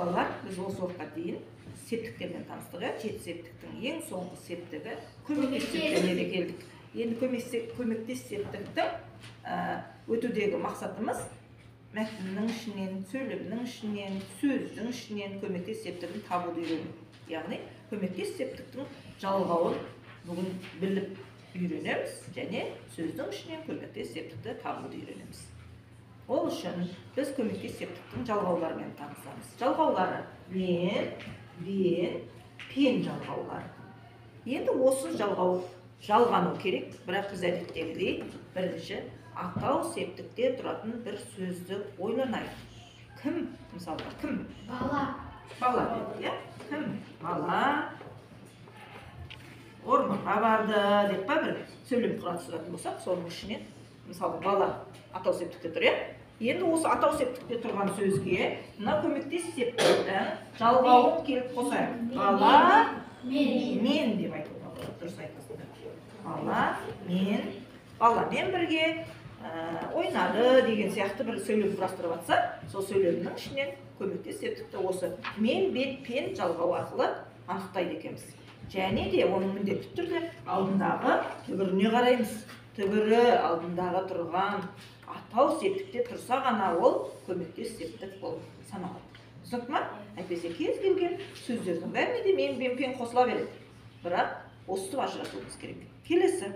балалар, біз осы уақытқа дейін септіктермен таныстық, жеті септіктің ең соңғы септігі көмектес септігіне келдік. Енді көмектес септіктің өтудегі мақсатымыз мәтіннің ішінен, сөйлемнің ішінен, сөздің ішінен көмектес септігін табуды үйрену. Яғни көмектес септіктің жалғауын бүгін біліп үйренеміз және сөздің ішінен көмектес септікті табуды үйренеміз. Ол үшін біз көмектес септіктің жалғауларымен танысамыз. Жалғаулары мен, бен, пен жалғаулары. Енді осы жалғау жалғану керек, бірақ біз әдеттегідей бірінші атау септікте тұратын бір сөзді ойланайық. Кім? Мысалы, кім? Бала. Бала деді, кім? Бала орманға барды деп бір сөйлем құратын сұратын болсақ, соның ішінен мысалы бала атау септікте тұр, Енді осы атау септікте тұрған сөзге мына көмектес септіктің жалғауын келіп қосайық. Бала мен деп айтуға болады. Дұрыс айтасыздар. Баламен бірге ойнады деген сияқты бір сөйлем құрастырып жатса, сол сөйлемнің ішінен көмектес септікті осы мен, бен, пен жалғау арқылы анықтайды екенбіз. Және де оның міндетті түрде алдындағы түбіріне қараймыз. Түбірі алдындағы тұрған атау септікте тұрса ғана ол көмектес септік болып саналады. Түсінікті ме? Әйтпесе кез келген сөздердің бәріне де мен, бен, пен қосыла береді. Бірақ осыны ажыратуымыз керек. Келесі.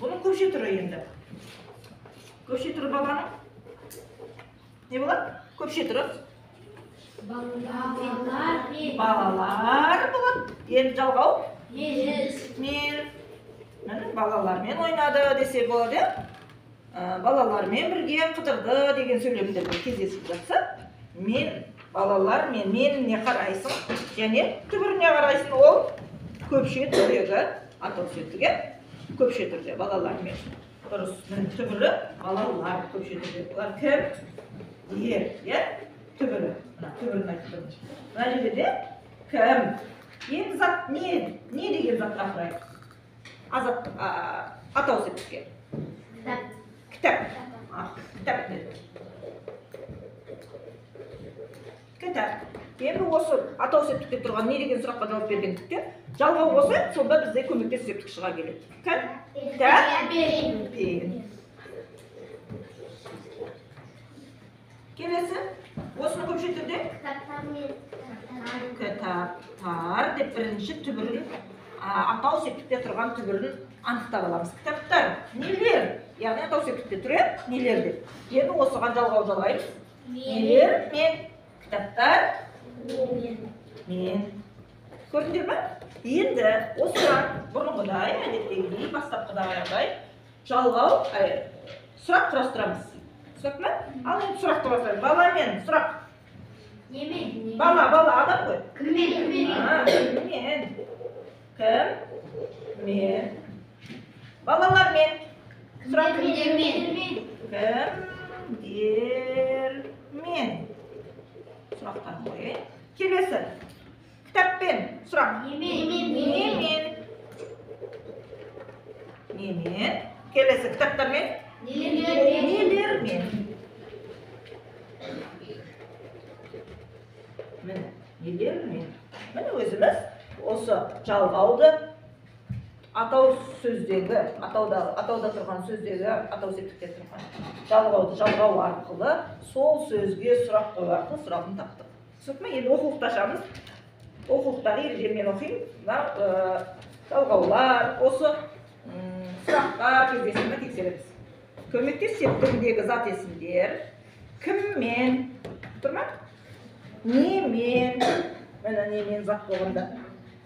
Бұның көпше түрі енді. Көпше түрі баланың не болады? Көпше түрі балалар болады. Енді жалғау мен. Балалармен ойнады десе болады. Балалармен бірге қыдырды деген сөйлемдермен кездесіп жатса, мен, балалармен, меніне қарайсың, және түбіріне қарайсың, ол көпше түрдегі атау септігі. Көпше түрде балалармен. Дұрыс, түбірі балалар көпше түрде. Олар кім? Ер, түбірі. Түбірін айтып. Мына жерде кім? Енді зат не деген затқа қарайық? Атау септікке. Кітап. Кітап деді. Кітап. Енді осы атау септікте тұрған не деген сұраққа жауап бергендіктен жалғау болса, сонда бізде көмектес септік шыға келеді. Кітап. Пен. Келесі. Осыны көпше түрде кітаптар деп бірінші түбірін атау септікте тұрған түбірін анықтап аламыз. Кітаптар нелер? Яғни атау септікте тұр, нелер деп. Енді осыған жалғау жалғаймыз. Нелер мен, кітаптар мен. Көрдіңдер ме? Енді осыған бұрынғыдай, әдеттегідей, бастапқыдай жалғау сұрақ құрастырамыз. Түсінікті ме? Ал енді сұрақты бастаймыз. Баламен сұрақ. Бала адам ғой. Кіммен? Кіммен? Балалармен. Сұрақ кімдермен? Кімдермен. Сұрақтар ғой. Келесі. Кітаппен. Сұрақ. Немен? Келесі. Кітаптармен? Нелермен? Нелермен? Міне өзіміз осы жалғауды атау сөздегі, атауда тұрған сөздегі, атау септікте тұрған жалғауды жалғау арқылы сол сөзге сұрақ қою арқылы сұрағын таптық. Түсінікті ме? Енді оқулықты ашамыз. Оқулықтағы ережемен оқимын. Жалғаулар, осы сұрақтар кездесімді тексереміз. Көмектес септігіндегі зат есімдер кіммен? Тұр ма? Немен? Міне немен зат болғанда.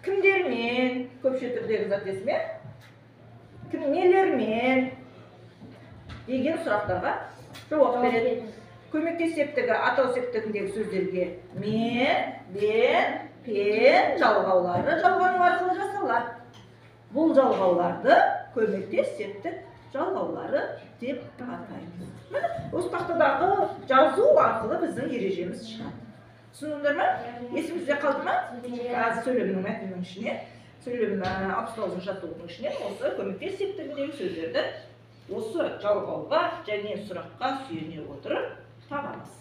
Кімдермен? Көпше түрдегі зат есімі. Нелермен? Деген сұрақтарға жауап береді. Көмектес септігі атау септігіндегі сөздерге мен, бен, пен жалғаулары жалғану арқылы жасалады. Бұл жалғауларды көмектес септік жалғаулары деп атаймыз. Міне осы тақтадағы жазу арқылы біздің ережеміз шығады. Түсіндіңдер ме? Есімізде қалды ма? Қазір сөйлемнің мәтінінің ішіне, сөйлемнің 69-шы жаттығудың ішіне осы көмектес септігіндегі сөздерді осы жалғауға және сұраққа сүйене отырып табамыз.